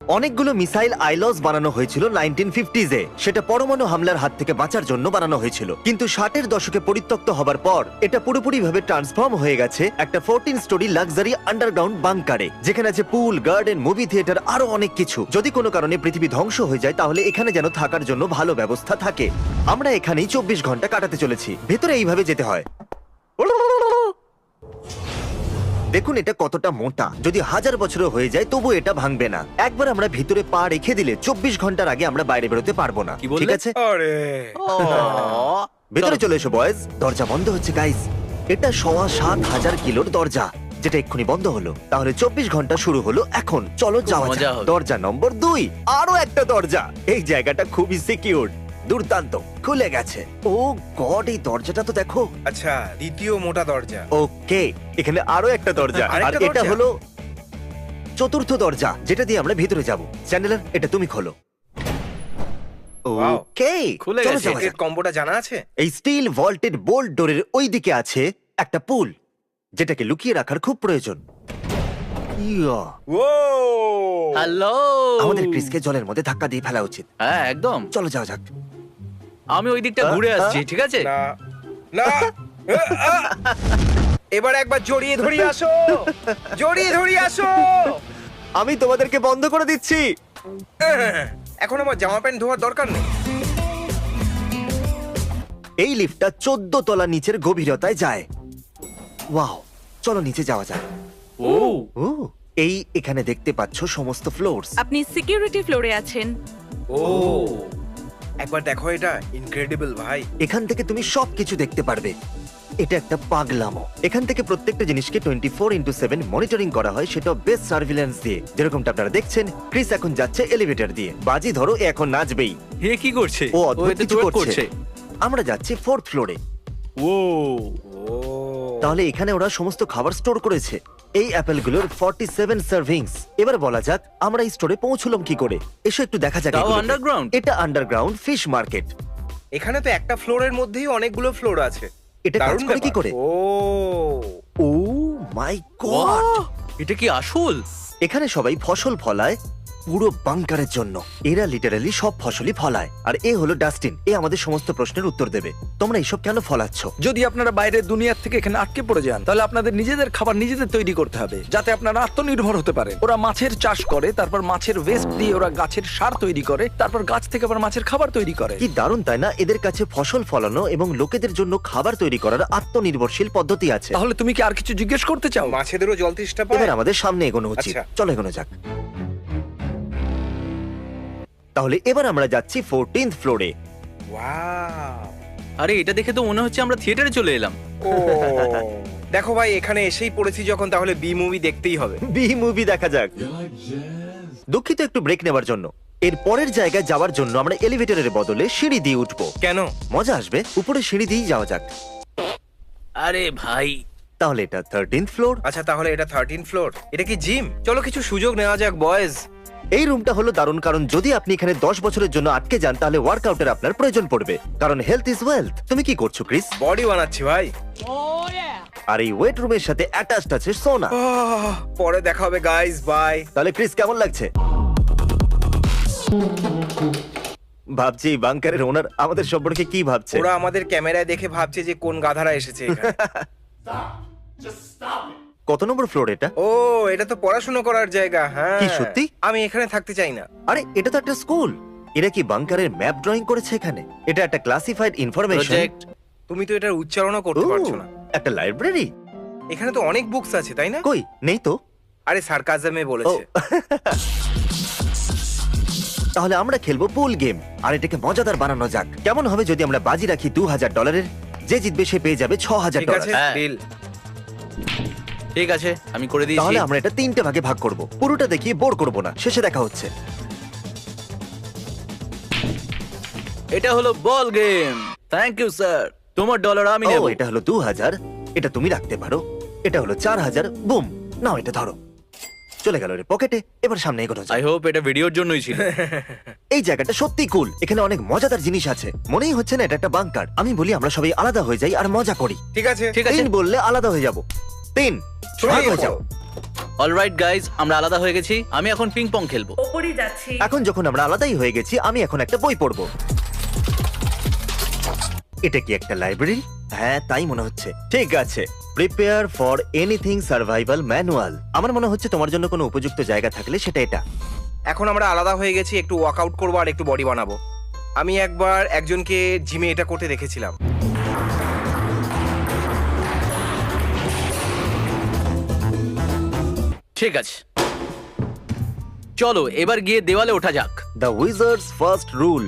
অনেকগুলো মিসাইল আইলস বানানো হয়েছিল 1950s এ। সেটা পরমাণু হামলার হাত থেকে বাঁচার জন্য বানানো হয়েছিল, কিন্তু 60-এর দশকে পরিত্যক্ত হবার পর এটা পুরোপুরিভাবে ট্রান্সফর্ম হয়ে গেছে একটা 14 স্টোরি লাক্সারি আন্ডারগ্রাউন্ড বাংকারে, যেখানে আছে পুল, গার্ডেন, মুভি থিয়েটার, আরো অনেক কিছু। যদি কোনো কারণে পৃথিবী ধ্বংস হয়ে যায় তাহলে এখানে যেন থাকার জন্য ভালো ব্যবস্থা থাকে। আমরা এখানেই 24 ঘন্টা কাটাতে চলেছি। ভেতরে এইভাবে যেতে হয়। দেখুন এটা কতটা মোটা, যদি 1000 বছরও হয়ে যায় তবু এটা ভাঙবে না। একবার আমরা ভিতরে পা রেখে দিলে 24 ঘন্টার আগে আমরা বাইরে বেরোতে পারবো না। কি বললে? ঠিক আছে, আরে ভেতরে চলে এসো বয়েজ। দরজা বন্ধ হচ্ছে গাইস। এটা 7,500 কিলোর দরজা, যেটা এক্ষুনি বন্ধ হলো। তাহলে 24 ঘন্টা শুরু হলো এখন। চলো যাওয়া মজা যাক। হবে। দরজা নম্বর 2, আরো একটা দরজা। এই জায়গাটা খুবই সিকিউর, দুর্দান্ত। খুলে গেছে। ও গড, এই দরজাটা তো দেখো। আচ্ছা, দ্বিতীয় মোটা দরজা। ওকে, এখানে আরো একটা দরজা, আর আরেকটা এটা দরজা? হলো চতুর্থ দরজা, যেটা দিয়ে আমরা ভিতরে যাব। চ্যান্ডেলার, এটা তুমি খোলো। Wow. ওকে, খুলে চলো গেছে। যাওয়া এর যাক। কম্বোটা জানা আছে? এই স্টিল ভল্টেড বোল্ট ডোরের ওই দিকে আছে একটা পুল, যেটাকে লুকিয়ে রাখার খুব প্রয়োজন। ইয়া, ও হ্যালো। আমাদের ক্রিসকে জলের মধ্যে ধাক্কা দিয়ে ফেলা উচিত। হ্যাঁ একদম। চলো যাওয়া যাক। আমি ওই দিকটা ঘুরে আসছি, ঠিক আছে? না না এবার একবার জড়িয়ে ধরিয়ে আসো, জড়িয়ে ধরিয়ে আসো। আমি তোমাদেরকে বন্ধ করে দিচ্ছি। এখন আমার জামা প্যান্ট ধোয়ার দরকার নেই। এই লিফটটা 14 তলা নিচের গভীরতায় যায়। ওয়াও, চলো নিচে যাওয়া যাক। ও ও, এই এখানে দেখতে পাচ্ছ সমস্ত ফ্লোরস। আপনি সিকিউরিটি ফ্লোরে আছেন। ও একবার দেখো, এটা ইনক্রেডিবল ভাই। এখান থেকে তুমি সবকিছু দেখতে পারবে। এটা একটা পাগলামো। এখান থেকে প্রত্যেকটা জিনিসকে 24x7 মনিটরিং করা হয়, সেটা বেস্ট সার্ভিল্যান্স দিয়ে। যেরকমটা আপনারা দেখছেন, ক্রিস এখন যাচ্ছে এলিভেটর দিয়ে। বাজি ধরো এ এখন নাচবেই। হে কি করছে? ও অদ্ভুত এতে কিছু twerk করছে। আমরা যাচ্ছি 4th ফ্লোরে। ও ও তাহলে এখানে ওরা সমস্ত খাবার স্টোর করেছে। এই অ্যাপেলগুলোর 47 সার্ভিংস। এবার বলা যাক আমরা এই স্টোরে পৌঁছলাম কি করে। এসো একটু দেখা যাক তাও এগুলোকে। underground? এটা আন্ডারগ্রাউন্ড ফিশ মার্কেট। এখানে তো একটা ফ্লোরের মধ্যেই অনেকগুলো ফ্লোর আছে। এটা কাজ দারুণ করে কি ব্যাপার। করে? ও ও মাই গড, What? এটা কি আসল? এখানে সবাই ফসল ফলায় পুরো বাংকারের জন্য। এরা লিটারালি সব ফসলই ফলায়। আর এ হলো ডাস্টিন, এ আমাদের সমস্ত প্রশ্নের উত্তর দেবে। তোমরা এইসব কেন ফলাচ্ছ? যদি আপনারা বাইরের দুনিয়ার থেকে এখানে আটকে পড়ে যান, তাহলে আপনাদের নিজেদের খাবার নিজেদের তৈরি করতে হবে, যাতে আপনারা আত্মনির্ভর হতে পারেন। ওরা মাছের চাষ করে, তারপর মাছের ওয়েস্ট দিয়ে ওরা গাছের সার তৈরি করে, তারপর গাছ থেকে আবার মাছের খাবার তৈরি করে। কি দারুণ তাই না? এদের কাছে ফসল ফলানো এবং লোকেদের জন্য খাবার তৈরি করার আত্মনির্ভরশীল পদ্ধতি আছে। তাহলে তুমি কি আর কিছু জিজ্ঞেস করতে চাও? মাছেদেরও জল তৃষ্ণা পায়। এবার আমাদের সামনে এগোনো উচিত। আচ্ছা। চলো এগোনো যাক। তাহলে এবার আমরা যাচ্ছি 14th ফ্লোরে। ওয়াও আরে এটা দেখে তো মনে হচ্ছে আমরা থিয়েটারে চলে এলাম। ও দেখো ভাই, এখানে এসেই পড়েছি যখন, তাহলে বি মুভি দেখতেই হবে। বি মুভি দেখা যাক। দুঃখিত, একটু ব্রেক নেবার জন্য। এর পরের জায়গায় যাওয়ার জন্য আমরা এলিভেটরের বদলে সিঁড়ি দিয়ে উঠবো। কেন? মজা আসবে। উপরে সিঁড়ি দিয়েই যাওয়া যাক। আরে ভাই, তাহলে এটা 13th ফ্লোর। আচ্ছা, তাহলে এটা 13 ফ্লোর। এটা কি জিম? চলো কিছু সুযোগ নেওয়া যাক বয়েজ। এই রুমটা হলো দারুণ, কারণ যদি আপনি এখানে 10 বছরের জন্য আটকে যান তাহলে ওয়ার্কআউটের আপনার প্রয়োজন পড়বে, কারণ হেলথ ইজ ওয়েলথ। তুমি কি করছো ক্রিস? বডি বানাচ্ছি ভাই। আর এই ওয়েট রুমের সাথে অ্যাটাচড আছে সোনা। পরে দেখা হবে গাইস, বাই। তাহলে ক্রিস কেমন লাগছে? ভাবছি এই বাংকারের ওনার আমাদের সম্পর্কে কি ভাবছে। ওরা আমাদের ক্যামেরায় দেখে ভাবছে যে কোন গাধারা এসেছে এখানে। কত নম্বর ফ্লোর এটা? ও, এটা তো পড়াশোনা করার জায়গা। হ্যাঁ, কি সত্যি? আমি এখানে থাকতে চাই না। আরে এটা তো একটা স্কুল। এরা কি বাংকারের ম্যাপ ড্রয়িং করেছে এখানে? এটা একটা ক্লাসিফাইড ইনফরমেশন। প্রজেক্ট। তুমি তো এটার উচ্চারণও করতে পারছো না। একটা লাইব্রেরি? এখানে তো অনেক বুকস আছে, তাই না? কই, নেই তো। আরে সার্কাজমে ও বলেছে। তাহলে আমরা খেলবো পুল গেম, আর এটাকে মজাদার বানানো যাক। কেমন হবে যদি আমরা বাজি রাখি $2000? যে জিতবে সে পেয়ে যাবে ঠিক আছে, $6000। হ্যাঁ। ডিল। ঠিক আছে, আমি করে দিয়েছি। তাহলে আমরা এটা 3টে ভাগে ভাগ করব। পুরোটা দেখিয়ে বোর করব না, শেষে দেখা হচ্ছে। এটা হলো ball game. Thank you sir. তোমার ডলার আমি ও, নেব। এটা হলো 2000, এটা তুমি রাখতে পারো। এটা হলো 4000। বুম, নাও এটা ধরো। চলে গেল রে পকেটে। এবার সামনে এগোনো যাক। আই হোপ এটা ভিডিওর জন্যই ছিল। এই জায়গাটা সত্যি কুল। এখানে অনেক মজাদার জিনিস আছে। মনেই হচ্ছে না এটা একটা বাংকার। আমি বলি আমরা সবাই আলাদা হয়ে যাই আর মজা করি। ঠিক আছে। ঠিক আছে। 3 বললে আলাদা হয়ে যাব। 3, শুরু ভাগ হয়ে করো। যাও। অলরাইট গাইজ, আমরা আলাদা হয়ে গেছি। আমি এখন পিং পং খেলবো। ওপরে যাচ্ছি। এখন যখন আমরা আলাদাই হয়ে গেছি, আমি এখন একটা বই পড়বো। এটা কি একটা লাইব্রেরি? হ্যাঁ, তাই মনে হচ্ছে। ঠিক আছে, prepare for anything survival manual. আমার মনে হচ্ছে তোমার জন্য কোনো উপযুক্ত জায়গা থাকলে সেটা এটা। এখন আমরা আলাদা হয়ে গেছি, একটু ওয়ার্কআউট করবো আর একটু বডি বানাবো। আমি একবার একজনকে জিমে এটা করতে দেখেছিলাম। ঠিক আছে, চলো এবার গিয়ে দেওয়ালে ওঠা যাক। The wizard's first rule.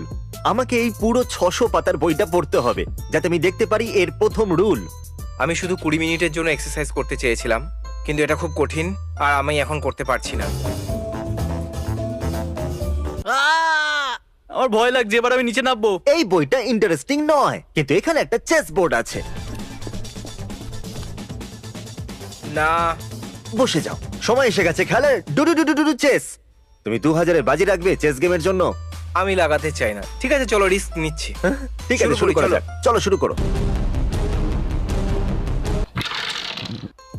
আমাকে এই পুরো 600 পাতার বইটা পড়তে হবে যাতে আমি দেখতে পারি এর প্রথম রুল। আমি শুধু 20 মিনিটের জন্য এক্সারসাইজ করতে চেয়েছিলাম, কিন্তু এটা খুব কঠিন আর আমি এখন করতে পারছি না। আমার ভয় লাগছে, এবার আমি নিচে নামবো। এই বইটা ইন্টারেস্টিং নয়, কিন্তু এখানে একটা চেস বোর্ড আছে। না, বসে যাও, সময় এসে গেছে খেলার। ডুডু ডুডু ডুডু চেস। তুমি 2000-এর বাজি রাখবে চেস গেমের জন্য? আমি লাগাতে চাই না। ঠিক আছে, চলো রিস্ক নিচ্ছি। ঠিক আছে, শুরু শুরু করি, করা চলো। যাক। চলো শুরু করো।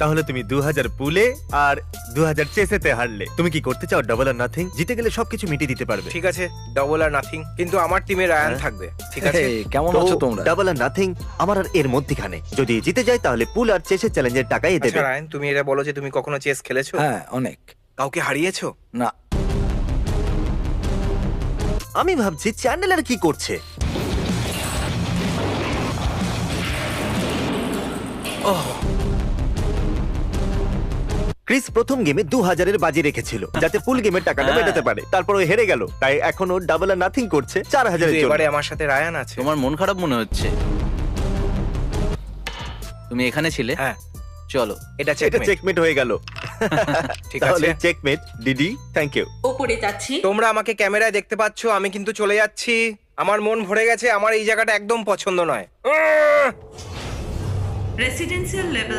তাহলে তুমি 2000 পুলে আর 2000 চেসেতে হারলে। তুমি কি করতে চাও? ডাবল আর নাথিং? জিতে গেলে সবকিছু মিটিয়ে দিতে পারবে। ঠিক আছে, ডবল আর নাথিং, কিন্তু আমার টিমে রায়ান থাকবে। ঠিক আছে, এই, কেমন আছো তোমরা? ডাবল আর নাথিং আমার আর এর মধ্যখানে। যদি জিতে যায় তাহলে পুল আর চেসের চ্যালেঞ্জের টাকাই দেবে। আচ্ছা রায়ান, তুমি এটা বলো যে তুমি কখনো চেস খেলেছো? হ্যাঁ, অনেক। কাউকে হারিয়েছো? না, আমি ভাবছি চ্যান্ডেলার কি করছে। ক্রিস প্রথম গেমে 2000-এর বাজি রেখেছিল যাতে পুল গেমের টাকাটা হ্যাঁ। মেটাতে পারে। তারপর ও হেরে গেল, তাই এখন ও ডাবল আর নাথিং করছে 4000-এর কিন্তু জন্য। এবারে আমার সাথে রায়ান আছে। তোমার মন খারাপ মনে হচ্ছে। তুমি এখানে ছিলে? হ্যাঁ, চলো। এটা এটা চেকমেট। চেকমেট হয়ে গেল। ঠিক তাহলে আছে, চেকমেট ডিডি, থ্যাংক ইউ। ওপরে যাচ্ছি। তোমরা আমাকে ক্যামেরায় দেখতে পাচ্ছ, আমি কিন্তু চলে যাচ্ছি। আমার মন ভরে গেছে, আমার এই জায়গাটা একদম পছন্দ নয়। Residential level